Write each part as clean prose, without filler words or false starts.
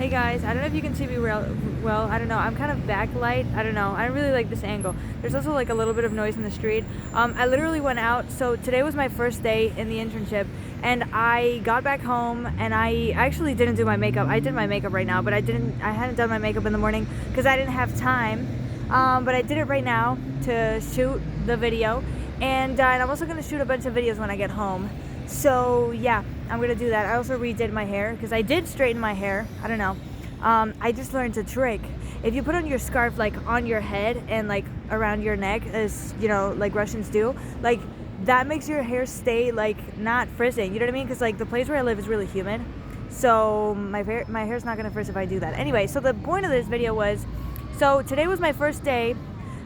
Hey guys, I don't know if you can see me well, I don't know, I'm kind of backlight, I don't know, I really like this angle. There's also like a little bit of noise in the street. I literally went out, so today was my first day in the internship, and I got back home, and I actually didn't do my makeup. I did my makeup right now, but I hadn't done my makeup in the morning, because I didn't have time, but I did it right now to shoot the video, and I'm also going to shoot a bunch of videos when I get home. So yeah, I'm gonna do that. I also redid my hair because I did straighten my hair. I don't know. I just learned a trick. If you put on your scarf like on your head and like around your neck, as you know, like Russians do, like that makes your hair stay like not frizzing. You know what I mean? Because like the place where I live is really humid, so my hair's not gonna frizz if I do that. Anyway, so the point of this video was, so today was my first day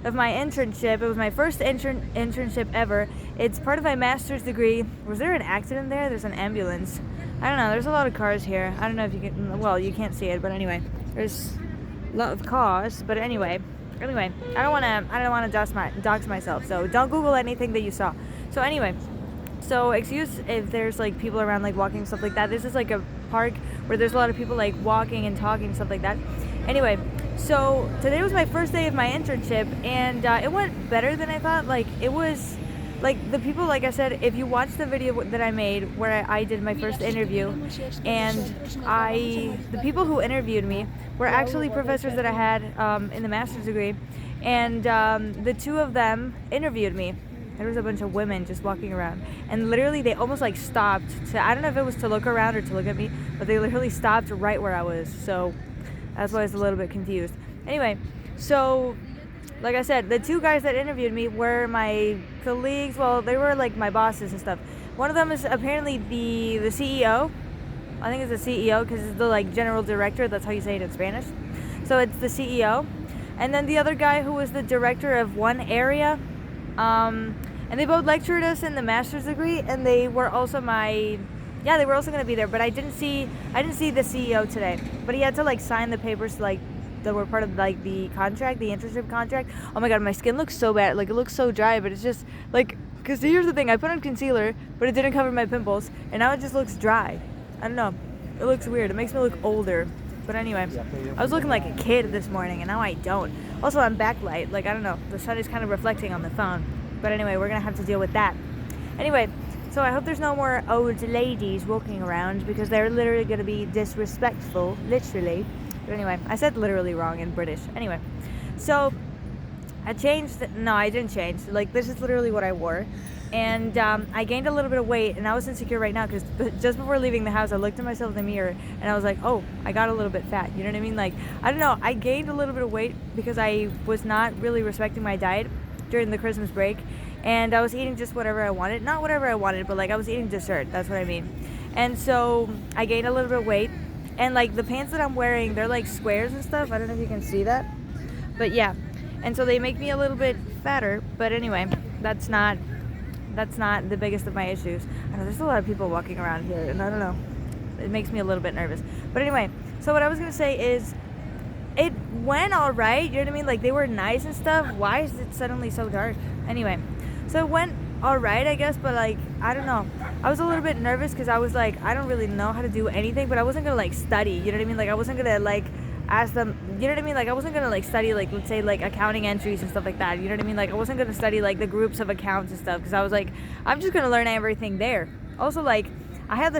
of my internship. It was my first internship ever. It's part of my master's degree. Was there an accident there? There's an ambulance. I don't know. There's a lot of cars here. I don't know if you can. Well, you can't see it, but anyway, there's a lot of cars. But anyway, I don't want to dox myself. So don't Google anything that you saw. So anyway, so excuse if there's like people around like walking, stuff like that. This is like a park where there's a lot of people like walking and talking, stuff like that. Anyway, so today was my first day of my internship, and it went better than I thought. Like it was, like the people, like I said, if you watch the video that I made where I did my first interview, and the people who interviewed me were actually professors that I had in the master's degree, and the two of them interviewed me. There was a bunch of women just walking around, and literally they almost like stopped to, I don't know if it was to look around or to look at me, but they literally stopped right where I was. So that's why I was a little bit confused. Anyway, so like I said, the two guys that interviewed me were my colleagues. Well, they were like my bosses and stuff. One of them is apparently the CEO. I think it's the CEO because it's the like general director. That's how you say it in Spanish. So it's the CEO. And then the other guy who was the director of one area. And they both lectured us in the master's degree, and they were also they were also going to be there, but I didn't see the CEO today. But he had to like sign the papers like that were part of like the contract, the internship contract. Oh my god, my skin looks so bad. Like it looks so dry, but it's just like, because here's the thing, I put on concealer, but it didn't cover my pimples, and now it just looks dry. I don't know. It looks weird. It makes me look older. But anyway, I was looking like a kid this morning, and now I don't. Also, I'm backlight. Like, I don't know. The sun is kind of reflecting on the phone. But anyway, we're going to have to deal with that. Anyway, so I hope there's no more old ladies walking around, because they're literally going to be disrespectful, literally. But anyway, I said literally wrong in British. Anyway, so I changed. No, I didn't change. Like, this is literally what I wore. And I gained a little bit of weight, and I was insecure right now because just before leaving the house, I looked at myself in the mirror, and I was like, oh, I got a little bit fat. You know what I mean? Like, I don't know. I gained a little bit of weight because I was not really respecting my diet during the Christmas break, and I was eating just whatever I wanted. Not whatever I wanted, but like I was eating dessert. That's what I mean. And so I gained a little bit of weight, and like the pants that I'm wearing, they're like squares and stuff. I don't know if you can see that, but yeah. And so they make me a little bit fatter. But anyway, that's not the biggest of my issues. I know there's a lot of people walking around here, and I don't know. It makes me a little bit nervous. But anyway, so what I was gonna say is, it went all right. You know what I mean? Like they were nice and stuff. Why is it suddenly so dark? Anyway, so it went all right, I guess. But like, I don't know. I was a little bit nervous because I was like, I don't really know how to do anything. But I wasn't gonna like study. You know what I mean? Like I wasn't gonna like ask them. You know what I mean? Like I wasn't gonna like study like, let's say like accounting entries and stuff like that. You know what I mean? Like I wasn't gonna study like the groups of accounts and stuff, because I was like, I'm just gonna learn everything there. Also, like I had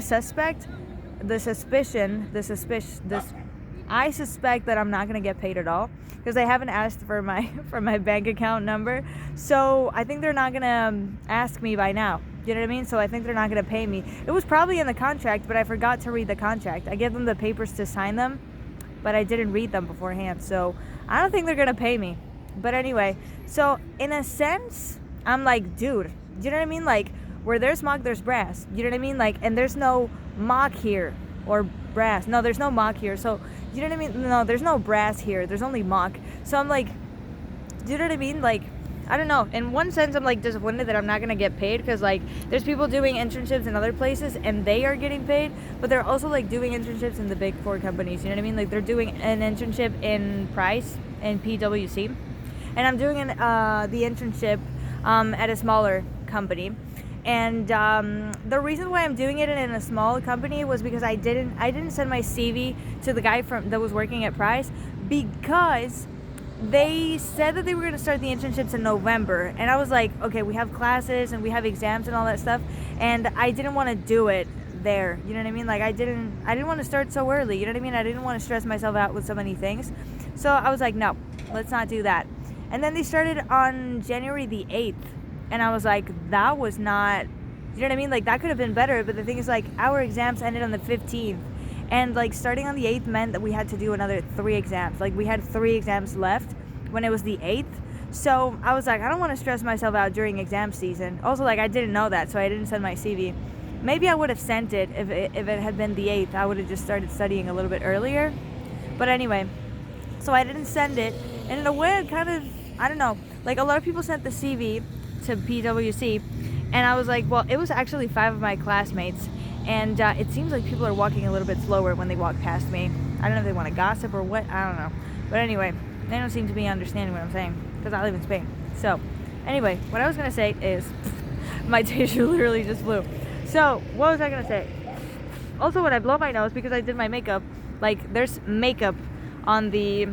I suspect that I'm not gonna get paid at all, because they haven't asked for my bank account number. So I think they're not gonna ask me by now. You know what I mean? So I think they're not gonna pay me. It was probably in the contract, but I forgot to read the contract. I gave them the papers to sign them, but I didn't read them beforehand. So I don't think they're gonna pay me. But anyway, so in a sense, I'm like, dude, you know what I mean? Like where there's mock, there's brass. You know what I mean? Like, and there's no mock here or brass. No, there's no mock here. So you know what I mean? No, there's no brass here. There's only mock. So I'm like, do you know what I mean? Like, I don't know. In one sense, I'm like disappointed that I'm not gonna get paid, because like there's people doing internships in other places and they are getting paid, but they're also like doing internships in the big four companies. You know what I mean? Like they're doing an internship in Price and PwC, and I'm doing the internship at a smaller company. And the reason why I'm doing it in a small company was because I didn't send my CV to the guy that was working at Price, because they said that they were going to start the internships in November, and I was like, okay, we have classes and we have exams and all that stuff, and I didn't want to do it there, you know what I mean? Like, I didn't want to start so early, you know what I mean? I didn't want to stress myself out with so many things. So I was like, no, let's not do that. And then they started on January the 8th, and I was like, that was not, you know what I mean? Like, that could have been better, but the thing is, like, our exams ended on the 15th, and like starting on the 8th meant that we had to do another 3 exams. Like, we had 3 exams left when it was the 8th. So I was like, I don't want to stress myself out during exam season. Also, like, I didn't know that, so I didn't send my CV. Maybe I would have sent it if it had been the 8th. I would have just started studying a little bit earlier. But anyway, so I didn't send it. And in a way, it kind of, I don't know, like, a lot of people sent the CV to PwC. And I was like, well, it was actually 5 of my classmates. And it seems like people are walking a little bit slower when they walk past me. I don't know if they want to gossip or what. I don't know. But anyway, they don't seem to be understanding what I'm saying, because I live in Spain. So anyway, what I was going to say is my tissue literally just flew. So what was I going to say? Also, when I blow my nose, because I did my makeup, like, there's makeup on the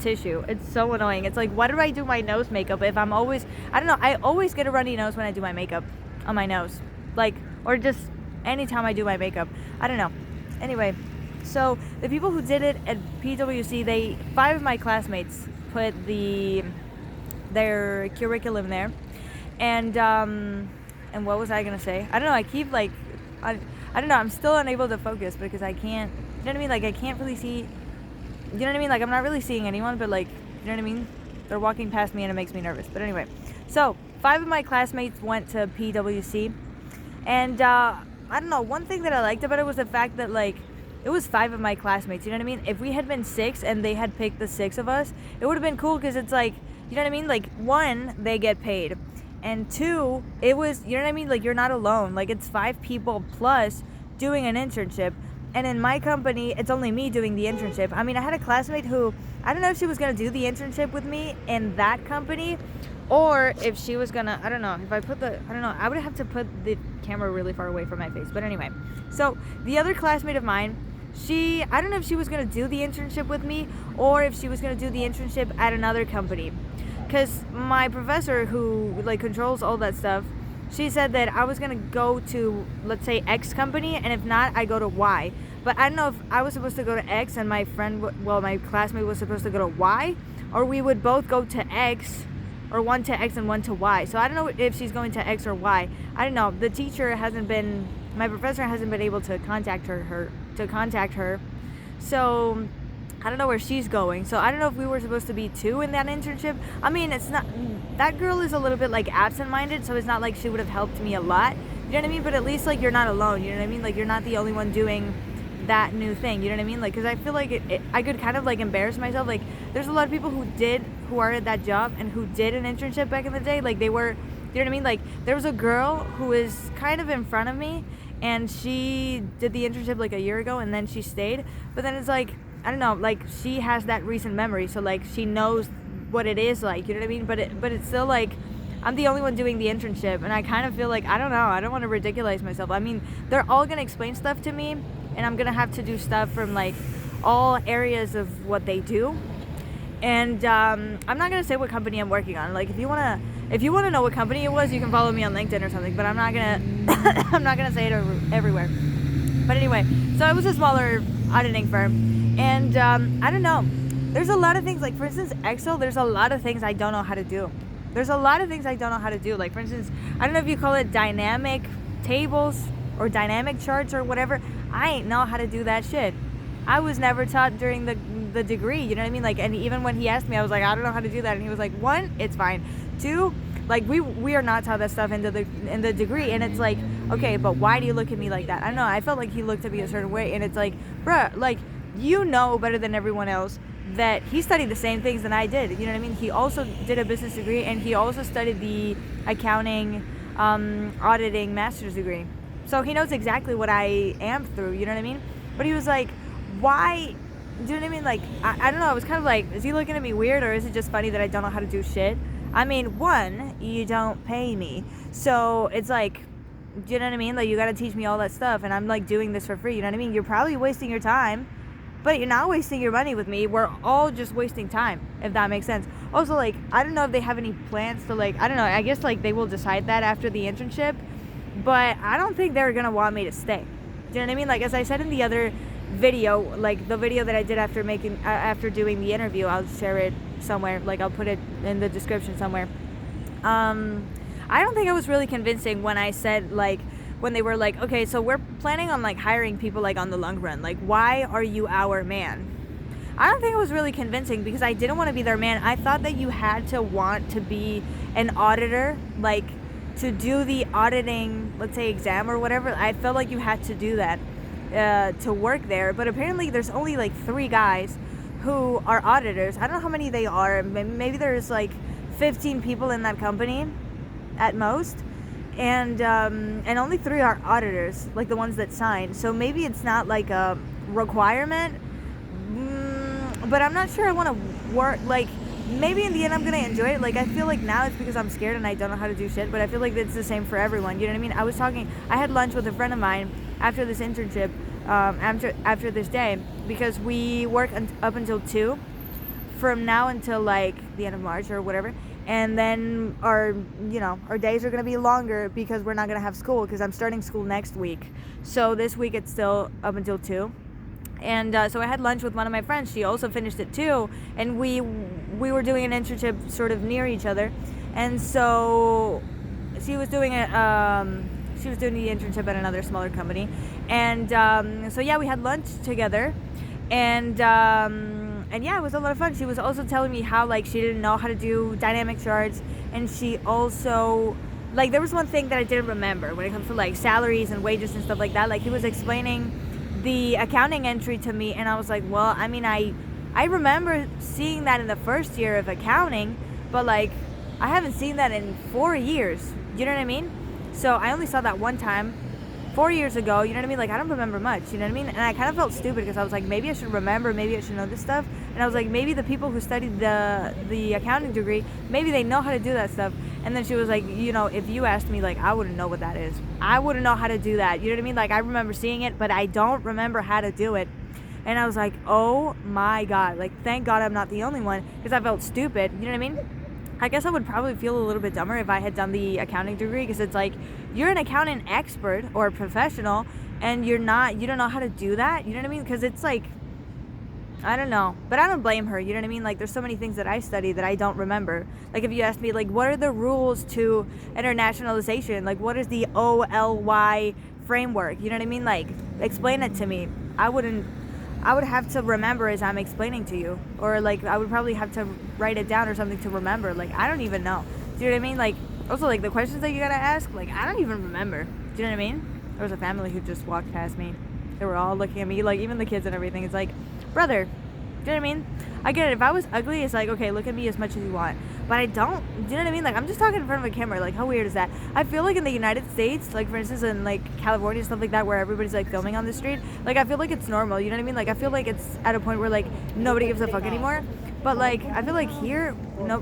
tissue. It's so annoying. It's like, why do I do my nose makeup if I'm always, I don't know, I always get a runny nose when I do my makeup on my nose. Like, or just anytime I do my makeup. I don't know. Anyway, so the people who did it at PwC, 5 of my classmates put their curriculum there. And what was I gonna say? I don't know, I keep like, I don't know, I'm still unable to focus because I can't, you know what I mean? Like, I can't really see, you know what I mean? Like, I'm not really seeing anyone, but like, you know what I mean? They're walking past me and it makes me nervous. But anyway, so 5 of my classmates went to PwC, and I don't know, one thing that I liked about it was the fact that, like, it was 5 of my classmates, you know what I mean? If we had been 6 and they had picked the 6 of us, it would have been cool, because it's like, you know what I mean? Like, 1, they get paid. And 2, it was, you know what I mean? Like, you're not alone. Like, it's 5 people plus doing an internship. And in my company, it's only me doing the internship. I mean, I had a classmate who, I don't know if she was going to do the internship with me in that company, or if she was going to, I don't know, if I don't know, I would have to put the camera really far away from my face. But anyway, so the other classmate of mine, I don't know if she was going to do the internship with me, or if she was going to do the internship at another company. Because my professor, who, like, controls all that stuff, she said that I was going to go to, let's say, X company, and if not, I go to Y. But I don't know if I was supposed to go to X and my my classmate was supposed to go to Y, or we would both go to X, or 1 to X and 1 to Y. So I don't know if she's going to X or Y. I don't know. My professor hasn't been able to contact her. So I don't know where she's going. So I don't know if we were supposed to be 2 in that internship. I mean, it's not, that girl is a little bit, like, absent-minded, so it's not like she would have helped me a lot. You know what I mean? But at least, like, you're not alone. You know what I mean? Like, you're not the only one doing that new thing. You know what I mean? Like, because I feel like I could kind of, like, embarrass myself. Like, there's a lot of people who are at that job and who did an internship back in the day. Like, they were, you know what I mean? Like, there was a girl who was kind of in front of me, and she did the internship like a year ago, and then she stayed. But then it's like, I don't know, like, she has that recent memory, so, like, she knows what it is like, you know what I mean? But it's still like, I'm the only one doing the internship, and I kind of feel like, I don't know, I don't want to ridiculous myself. I mean, they're all going to explain stuff to me, and I'm going to have to do stuff from, like, all areas of what they do. And I'm not going to say what company I'm working on. Like, if you want to know what company it was, you can follow me on LinkedIn or something, but I'm not going to I'm not going to say it everywhere. But anyway, so it was a smaller auditing firm. And I don't know, there's a lot of things, like, for instance, Excel, there's a lot of things I don't know how to do. Like, for instance, I don't know if you call it dynamic tables or dynamic charts or whatever. I ain't know how to do that shit. I was never taught during the degree, you know what I mean? Like, and even when he asked me, I was like, I don't know how to do that. And he was like, 1, it's fine. 2, like, we are not taught that stuff in the degree. And it's like, okay, but why do you look at me like that? I don't know, I felt like he looked at me a certain way, and it's like, bruh, like, you know better than everyone else that he studied the same things that I did. You know what I mean? He also did a business degree, and he also studied the accounting, auditing master's degree. So he knows exactly what I am through, you know what I mean? But he was like, why, do you know what I mean? Like, I don't know, I was kind of like, is he looking at me weird, or is it just funny that I don't know how to do shit? I mean, 1, you don't pay me. So it's like, Do you know what I mean? Like, you gotta teach me all that stuff, and I'm like doing this for free. You know what I mean? You're probably wasting your time, but you're not wasting your money with me. We're all just wasting time, if that makes sense. Also, like, I don't know if they have any plans to, like, I don't know, I guess like they will decide that after the internship, but I don't think they're gonna want me to stay. Do you know what I mean? Like, as I said in the other video, like the video that I did after doing the interview, I'll share it somewhere, like I'll put it in the description somewhere. I don't think I was really convincing when I said, like, when they were like, okay, so we're planning on like hiring people like on the long run, like, why are you our man? I don't think it was really convincing, because I didn't want to be their man. I thought that you had to want to be an auditor, like to do the auditing, let's say, exam or whatever. I felt like you had to do that to work there, but apparently there's only like 3 guys who are auditors. I don't know how many they are. Maybe there's like 15 people in that company at most, and only 3 are auditors, like the ones that sign. So maybe it's not like a requirement, but I'm not sure I want to work. Like, maybe in the end I'm gonna enjoy it. Like, I feel like now it's because I'm scared and I don't know how to do shit, but I feel like it's the same for everyone. You know what I mean? I had lunch with a friend of mine after this internship, after this day, because we work up until 2 from now until like the end of March or whatever. And then our days are going to be longer because we're not going to have school, because I'm starting school next week. So this week it's still up until 2. And so I had lunch with one of my friends. She also finished at 2. And we were doing an internship sort of near each other. And so she was doing the internship at another smaller company. And so yeah, we had lunch together. And yeah, it was a lot of fun. She was also telling me how, like, she didn't know how to do dynamic charts, and she also, like, there was one thing that I didn't remember when it comes to like salaries and wages and stuff like that. Like, he was explaining the accounting entry to me, and I was like, well, I mean, I remember seeing that in the first year of accounting, but like I haven't seen that in 4 years. You know what I mean? So I only saw that one time 4 years ago. You know what I mean? Like, I don't remember much. You know what I mean? And I kind of felt stupid, because I was like, maybe I should remember, maybe I should know this stuff. And I was like, maybe the people who studied the accounting degree, maybe they know how to do that stuff. And then she was like, you know, if you asked me, like, I wouldn't know what that is. I wouldn't know how to do that. You know what I mean? Like, I remember seeing it, but I don't remember how to do it. And I was like, oh my God. Like, thank God I'm not the only one, because I felt stupid. You know what I mean? I guess I would probably feel a little bit dumber if I had done the accounting degree, because it's like, you're an accountant expert or a professional, and you don't know how to do that. You know what I mean? Because it's like, I don't know, but I don't blame her. You know what I mean? Like, there's so many things that I study that I don't remember. Like, if you ask me, like, what are the rules to internationalization? Like, what is the OLY framework? You know what I mean? Like, explain it to me. I would have to remember as I'm explaining to you, or like I would probably have to write it down or something to remember. Like, I don't even know. Do you know what I mean? Like, also, like, the questions that you gotta ask, like, I don't even remember. Do you know what I mean? There was a family who just walked past me. They were all looking at me, like, even the kids and everything. It's like, brother, do you know what I mean? I get it. If I was ugly, it's like, okay, look at me as much as you want. But I don't, do you know what I mean? Like, I'm just talking in front of a camera. Like, how weird is that? I feel like in the United States, like, for instance, in, like, California and stuff like that, where everybody's, like, filming on the street, like, I feel like it's normal. You know what I mean? Like, I feel like it's at a point where, like, nobody gives a fuck anymore. But, like, I feel like here,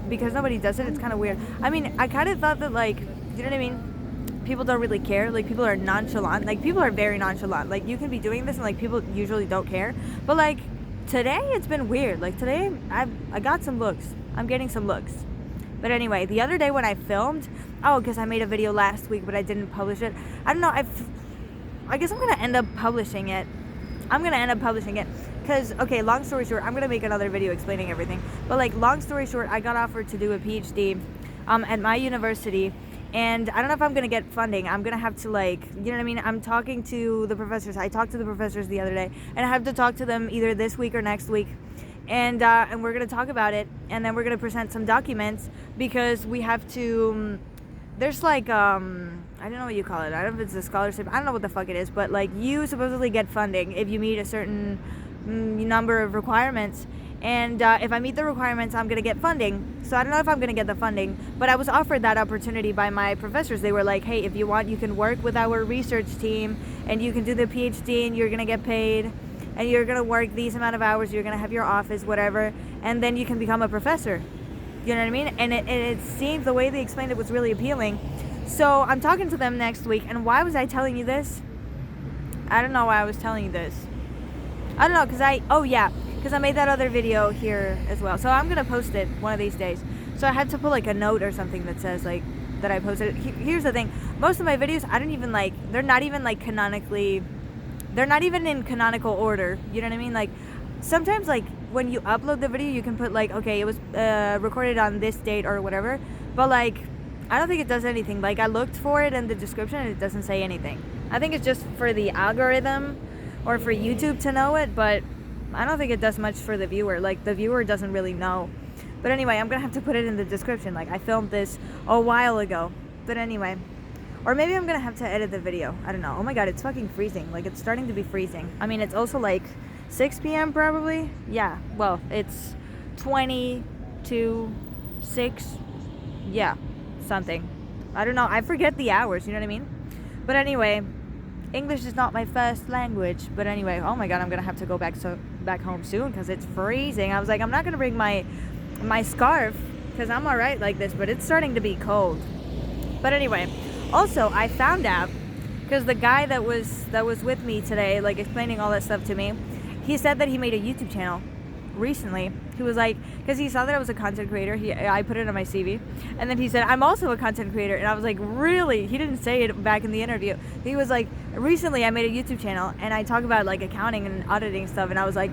because nobody does it, it's kind of weird. I mean, I kind of thought that, like, you know what I mean? People don't really care. Like, people are nonchalant. Like, people are very nonchalant. Like, you can be doing this and, like, people usually don't care. But, like, today it's been weird. Like, today I got some looks. I'm getting some looks. But anyway, the other day when I filmed, because I made a video last week, but I didn't publish it. I don't know. I guess I'm going to end up publishing it. Because, okay, long story short, I'm going to make another video explaining everything. But, like, long story short, I got offered to do a PhD at my university. And I don't know if I'm going to get funding. I'm going to have to, like, you know what I mean? I'm talking to the professors. I talked to the professors the other day. And I have to talk to them either this week or next week. And we're going to talk about it. And then we're going to present some documents. Because we have to... there's, like, I don't know what you call it. I don't know if it's a scholarship. I don't know what the fuck it is. But, like, you supposedly get funding if you meet a certain number of requirements. And if I meet the requirements, I'm going to get funding. So I don't know if I'm going to get the funding. But I was offered that opportunity by my professors. They were like, hey, if you want, you can work with our research team. And you can do the PhD and you're going to get paid. And you're going to work these amount of hours. You're going to have your office, whatever. And then you can become a professor. You know what I mean? And it seemed, the way they explained it was really appealing. So I'm talking to them next week. And why was I telling you this? I don't know why I was telling you this. I don't know, because I made that other video here as well. So I'm going to post it one of these days. So I had to put like a note or something that says like that I posted it. Here's the thing. Most of my videos, I don't even like, they're not even like canonically, they're not even in canonical order. You know what I mean? Like sometimes like when you upload the video, you can put like, okay, it was recorded on this date or whatever. But like, I don't think it does anything. Like I looked for it in the description and it doesn't say anything. I think it's just for the algorithm or for YouTube to know it, but I don't think it does much for the viewer. Like the viewer doesn't really know. But anyway, I'm gonna have to put it in the description. Like I filmed this a while ago. But anyway, or maybe I'm gonna have to edit the video. I don't know. Oh my god, it's fucking freezing. Like it's starting to be freezing. I mean, it's also like 6 p.m. probably. Yeah, well, it's 20 to 6. Yeah, something. I don't know. I forget the hours, you know what I mean? But anyway, English is not my first language. But anyway, oh my god, I'm gonna have to go back home soon because it's freezing. I was like, I'm not gonna bring my scarf because I'm alright like this, but it's starting to be cold. But anyway, also I found out because the guy that was with me today, like explaining all that stuff to me, he said that he made a YouTube channel recently. He was like, because he saw that I was a content creator, I put it on my CV, and then he said I'm also a content creator, and I was like, really? He didn't say it back in the interview. He was like, recently I made a YouTube channel and I talk about like accounting and auditing stuff, and I was like,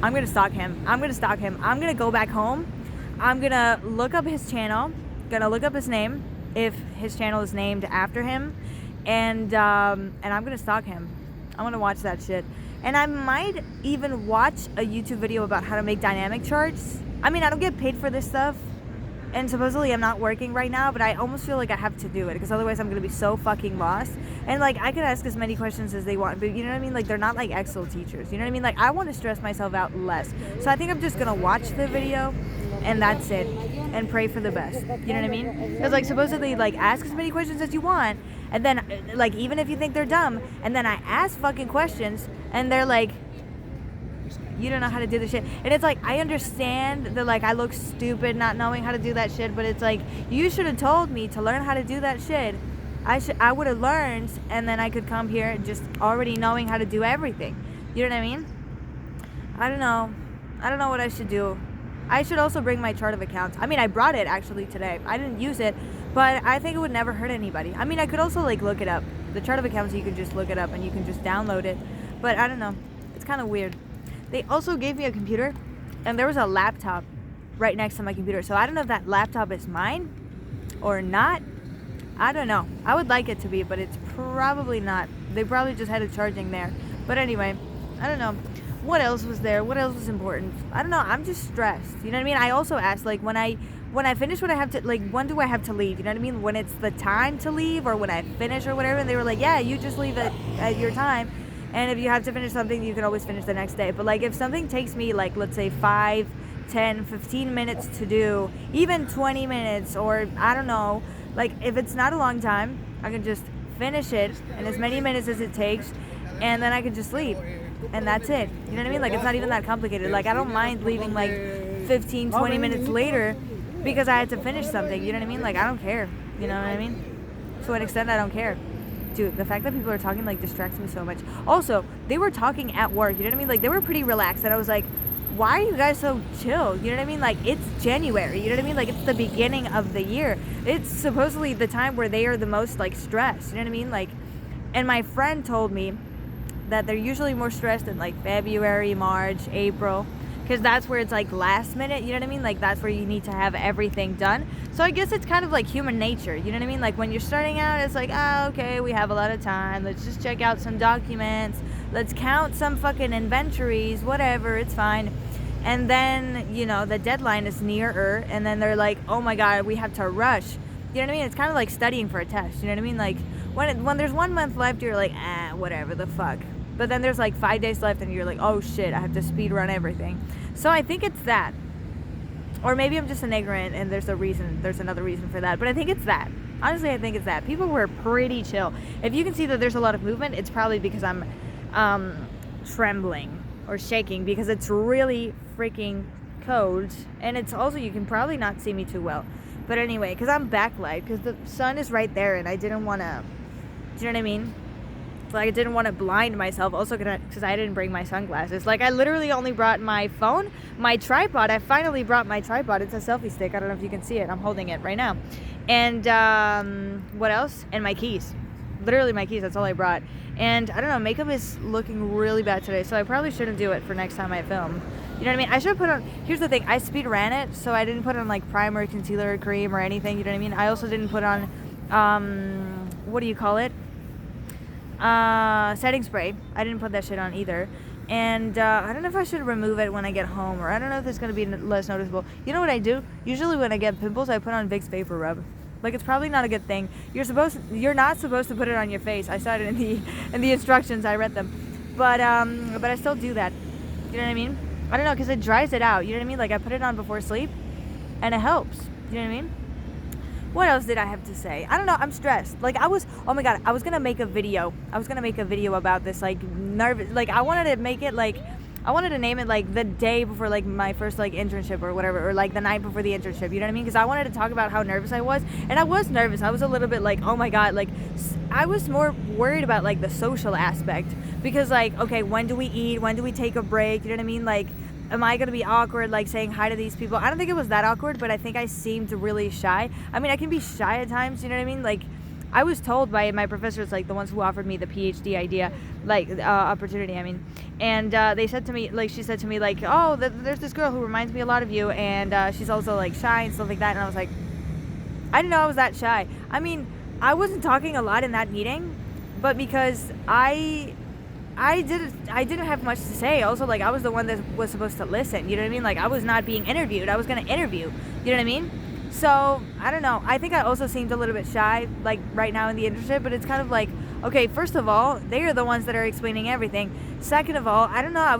I'm gonna stalk him. I'm gonna go back home. I'm gonna look up his channel, gonna look up his name if his channel is named after him, and I'm gonna stalk him. I'm gonna watch that shit. And I might even watch a YouTube video about how to make dynamic charts. I mean, I don't get paid for this stuff, and supposedly I'm not working right now, but I almost feel like I have to do it because otherwise I'm gonna be so fucking lost. And like I could ask as many questions as they want, but you know what I mean? Like they're not like Excel teachers. You know what I mean? Like I want to stress myself out less. So I think I'm just gonna watch the video and that's it, and pray for the best. You know what I mean? Because like supposedly like ask as many questions as you want, and then like even if you think they're dumb, and then I ask fucking questions and they're like, you don't know how to do the shit. And it's like, I understand that like I look stupid not knowing how to do that shit, but it's like, you should have told me to learn how to do that shit. I would have learned, and then I could come here just already knowing how to do everything. You know what I mean? I don't know what I should do. I should also bring my chart of accounts. I mean, I brought it actually today. I didn't use it, but I think it would never hurt anybody. I mean, I could also like look it up. The chart of accounts, you can just look it up and you can just download it. But I don't know. It's kind of weird. They also gave me a computer, and there was a laptop right next to my computer. So I don't know if that laptop is mine or not. I don't know. I would like it to be, but it's probably not. They probably just had it charging there. But anyway, I don't know. What else was there? What else was important? I don't know. I'm just stressed. You know what I mean? I also asked, like, when I finish what I have to, like, when do I have to leave? You know what I mean? When it's the time to leave or when I finish or whatever. And they were like, yeah, you just leave at your time. And if you have to finish something, you can always finish the next day. But like if something takes me like, let's say 5, 10, 15 minutes to do, even 20 minutes, or I don't know, like if it's not a long time, I can just finish it in as many minutes as it takes, and then I can just leave. And that's it. You know what I mean? Like it's not even that complicated. Like I don't mind leaving like 15, 20 minutes later because I had to finish something. You know what I mean? Like I don't care. You know what I mean? To an extent, I don't care. Dude, the fact that people are talking like distracts me so much. Also, they were talking at work, you know what I mean? Like they were pretty relaxed, and I was like, why are you guys so chill? You know what I mean? Like it's January, you know what I mean? Like it's the beginning of the year. It's supposedly the time where they are the most like stressed, you know what I mean? Like, and my friend told me that they're usually more stressed in like February, March, April, because that's where it's like last minute, you know what I mean? Like that's where you need to have everything done. So I guess it's kind of like human nature, you know what I mean? Like when you're starting out, it's like, oh, okay, we have a lot of time. Let's just check out some documents. Let's count some fucking inventories, whatever, it's fine. And then, you know, the deadline is nearer, and then they're like, oh my God, we have to rush. You know what I mean? It's kind of like studying for a test, you know what I mean? Like when there's 1 month left, you're like, whatever, the fuck. But then there's like 5 days left and you're like, oh shit, I have to speed run everything. So I think it's that. Or maybe I'm just an ignorant and there's another reason for that. But I think it's that. Honestly, I think it's that. People were pretty chill. If you can see that there's a lot of movement, it's probably because I'm trembling or shaking because it's really freaking cold. And it's also, you can probably not see me too well. But anyway, because I'm backlight, because the sun is right there, and I didn't want to, do you know what I mean? Like, I didn't want to blind myself, also because I didn't bring my sunglasses. Like, I literally only brought my phone, my tripod. I finally brought my tripod. It's a selfie stick. I don't know if you can see it. I'm holding it right now. And what else? And my keys. Literally my keys. That's all I brought. And I don't know, makeup is looking really bad today, so I probably shouldn't do it for next time I film. You know what I mean? I should put on, here's the thing, I speed ran it, so I didn't put on like primer, concealer, cream, or anything, you know what I mean? I also didn't put on, what do you call it? Setting spray. I didn't put that shit on either. And I don't know if I should remove it when I get home, or I don't know if it's going to be less noticeable. You know what I do? Usually when I get pimples, I put on Vicks Vapor Rub. Like, it's probably not a good thing. You're not supposed to put it on your face. I saw it in the instructions. I read them. But I still do that. You know what I mean? I don't know, because it dries it out. You know what I mean? Like, I put it on before sleep, and it helps. You know what I mean? What else did I have to say? I don't know. I'm stressed. Like, oh my God, I was going to make a video. About this, like, nervous. Like, I wanted to name it, like, the day before, like, my first, like, internship or whatever, or, like, the night before the internship, you know what I mean? Because I wanted to talk about how nervous I was, and I was nervous. I was a little bit, like, oh my God, like, I was more worried about, like, the social aspect, because, like, okay, when do we eat? When do we take a break? You know what I mean? Like, am I going to be awkward, like, saying hi to these people? I don't think it was that awkward, but I think I seemed really shy. I mean, I can be shy at times, you know what I mean? Like, I was told by my professors, like, the ones who offered me the PhD idea, like, opportunity, I mean, and they said to me, like, she said to me, like, oh, there's this girl who reminds me a lot of you, and she's also, like, shy and stuff like that, and I was like, I didn't know I was that shy. I mean, I wasn't talking a lot in that meeting, but because I didn't have much to say. Also, like, I was the one that was supposed to listen, you know what I mean? Like, I was not being interviewed. I was going to interview, you know what I mean? So, I don't know. I think I also seemed a little bit shy, like, right now in the internship, but it's kind of like, okay, first of all, they are the ones that are explaining everything. Second of all, I don't know, I'm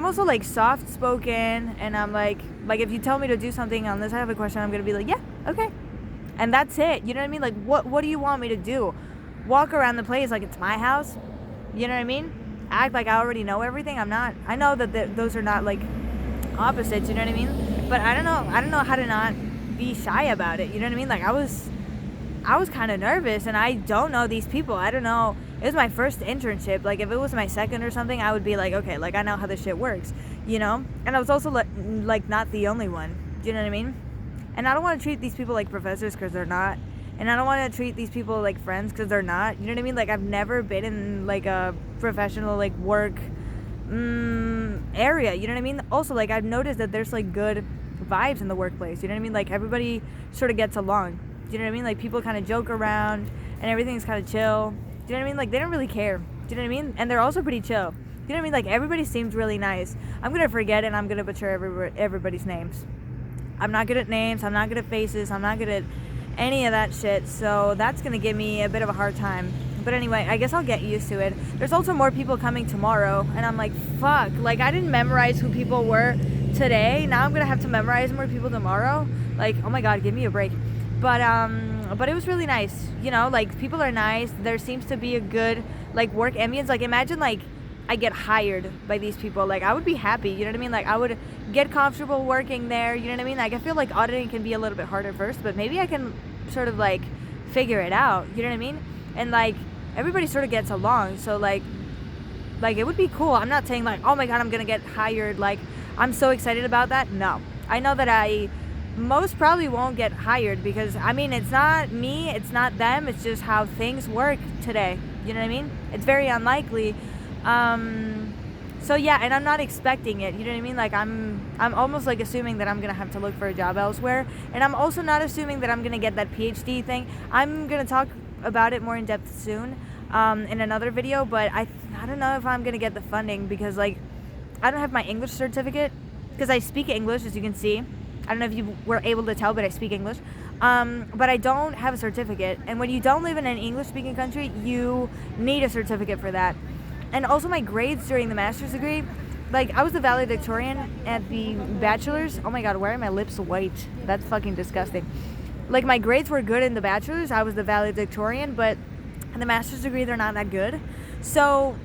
also, like, soft-spoken, and I'm like, if you tell me to do something unless I have a question, I'm going to be like, yeah, okay. And that's it, you know what I mean? Like, what do you want me to do? Walk around the place like it's my house? You know what I mean? Act like I already know everything? I'm not. I know that those are not, like, opposites, you know what I mean? But I don't know how to not be shy about it, you know what I mean? Like, I was kind of nervous, and I don't know these people. I don't know. It was my first internship. Like, if it was my second or something, I would be like, okay, like, I know how this shit works, you know? And I was also, like, not the only one. Do you know what I mean? And I don't want to treat these people like professors, because they're not. And I don't want to treat these people like friends, because they're not. You know what I mean? Like, I've never been in, like, a professional, like, work area. You know what I mean? Also, like, I've noticed that there's, like, good vibes in the workplace. You know what I mean? Like, everybody sort of gets along. Do you know what I mean? Like, people kind of joke around, and everything's kind of chill. Do you know what I mean? Like, they don't really care. Do you know what I mean? And they're also pretty chill. You know what I mean? Like, everybody seems really nice. I'm going to forget, and I'm going to butcher everybody's names. I'm not good at names. I'm not good at faces. I'm not good at any of that shit. So that's going to give me a bit of a hard time. But anyway, I guess I'll get used to it. There's also more people coming tomorrow. And I'm like, fuck. Like, I didn't memorize who people were today. Now I'm going to have to memorize more people tomorrow. Like, oh my God, give me a break. But it was really nice. You know, like, people are nice. There seems to be a good, like, work ambience. Like, imagine, like, I get hired by these people. Like, I would be happy, you know what I mean? Like, I would get comfortable working there, you know what I mean? Like, I feel like auditing can be a little bit harder first, but maybe I can sort of, like, figure it out, you know what I mean? And, like, everybody sort of gets along, so, like, it would be cool. I'm not saying, like, oh my God, I'm gonna get hired, like, I'm so excited about that. No. I know that I most probably won't get hired, because, I mean, it's not me, it's not them, it's just how things work today, you know what I mean? It's very unlikely. So yeah, and I'm not expecting it, you know what I mean? Like, I'm almost, like, assuming that I'm gonna have to look for a job elsewhere, and I'm also not assuming that I'm gonna get that PhD thing. I'm gonna talk about it more in depth soon, in another video, but I don't know if I'm gonna get the funding, because, like, I don't have my English certificate, because I speak English, as you can see. I don't know if you were able to tell, but I speak English. But I don't have a certificate, and when you don't live in an English-speaking country, you need a certificate for that. And also my grades during the master's degree, like, I was the valedictorian at the bachelor's. Oh my God, why are my lips white? That's fucking disgusting. Like, my grades were good in the bachelor's. I was the valedictorian, but in the master's degree, they're not that good. So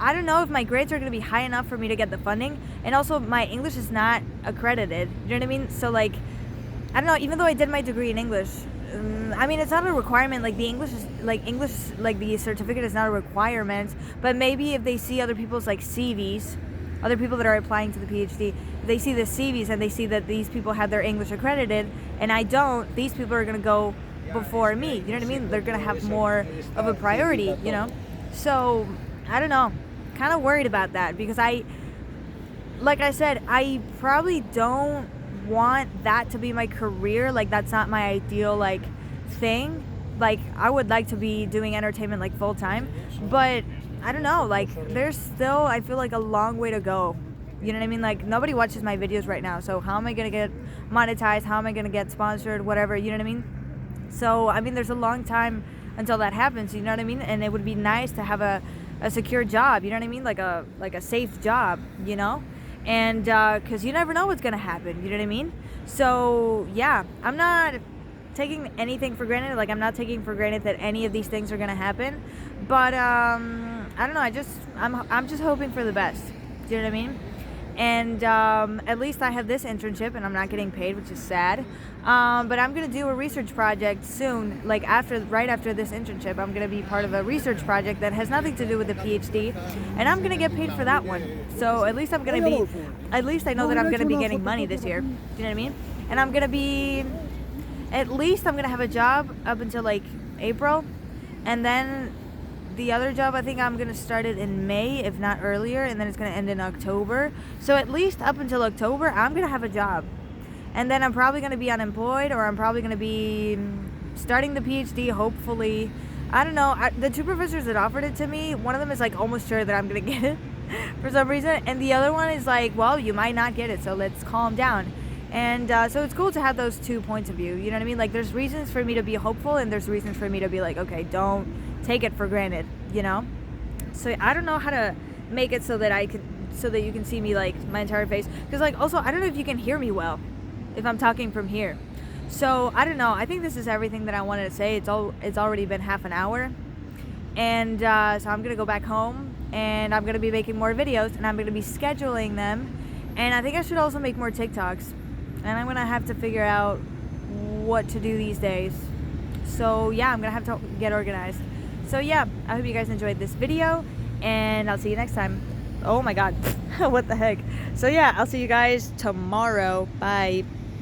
I don't know if my grades are going to be high enough for me to get the funding. And also, my English is not accredited. You know what I mean? So, like, I don't know, even though I did my degree in English, I mean, it's not a requirement. Like the English is like the certificate is not a requirement. But maybe if they see other people's like CVs, other people that are applying to the PhD, if they see the CVs and they see that these people have their English accredited and I don't, these people are gonna go before me. You know what I mean? They're gonna have more of a priority. You know, so I don't know. Kind of worried about that because like I said, I probably don't want that to be my career. Like that's not my ideal like thing. Like I would like to be doing entertainment like full time, but I don't know, like there's still, I feel like, a long way to go. You know what I mean? Like nobody watches my videos right now, so how am I gonna get monetized? How am I gonna get sponsored? Whatever, you know what I mean? So I mean, there's a long time until that happens, you know what I mean? And it would be nice to have a secure job, you know what I mean? Like a safe job, you know? And because you never know what's gonna happen, you know what I mean? So yeah, I'm not taking anything for granted. Like I'm not taking for granted that any of these things are gonna happen, but I don't know, I'm just hoping for the best, do you know what I mean? And at least I have this internship and I'm not getting paid, which is sad. But I'm gonna do a research project soon, like right after this internship. I'm gonna be part of a research project that has nothing to do with the PhD, and I'm gonna get paid for that one. So at least at least I know that I'm gonna be getting money this year. Do you know what I mean? And at least I'm gonna have a job up until like April, and then the other job, I think I'm gonna start it in May, if not earlier, and then it's gonna end in October. So at least up until October, I'm gonna have a job. And then I'm probably gonna be unemployed, or I'm probably gonna be starting the PhD, hopefully. I don't know. The two professors that offered it to me, one of them is like almost sure that I'm gonna get it for some reason, and the other one is like, well, you might not get it, so let's calm down. And so it's cool to have those 2 points of view, you know what I mean? Like there's reasons for me to be hopeful, and there's reasons for me to be like, okay, don't take it for granted, you know? So I don't know how to make it so that you can see me like my entire face, because like also I don't know if you can hear me well if I'm talking from here. So I don't know, I think this is everything that I wanted to say. It's already been half an hour, and so I'm gonna go back home and I'm gonna be making more videos, and I'm gonna be scheduling them, and I think I should also make more TikToks, and I'm gonna have to figure out what to do these days. So yeah, I'm gonna have to get organized. So yeah, I hope you guys enjoyed this video, and I'll see you next time. Oh my god, what the heck. So yeah, I'll see you guys tomorrow. Bye.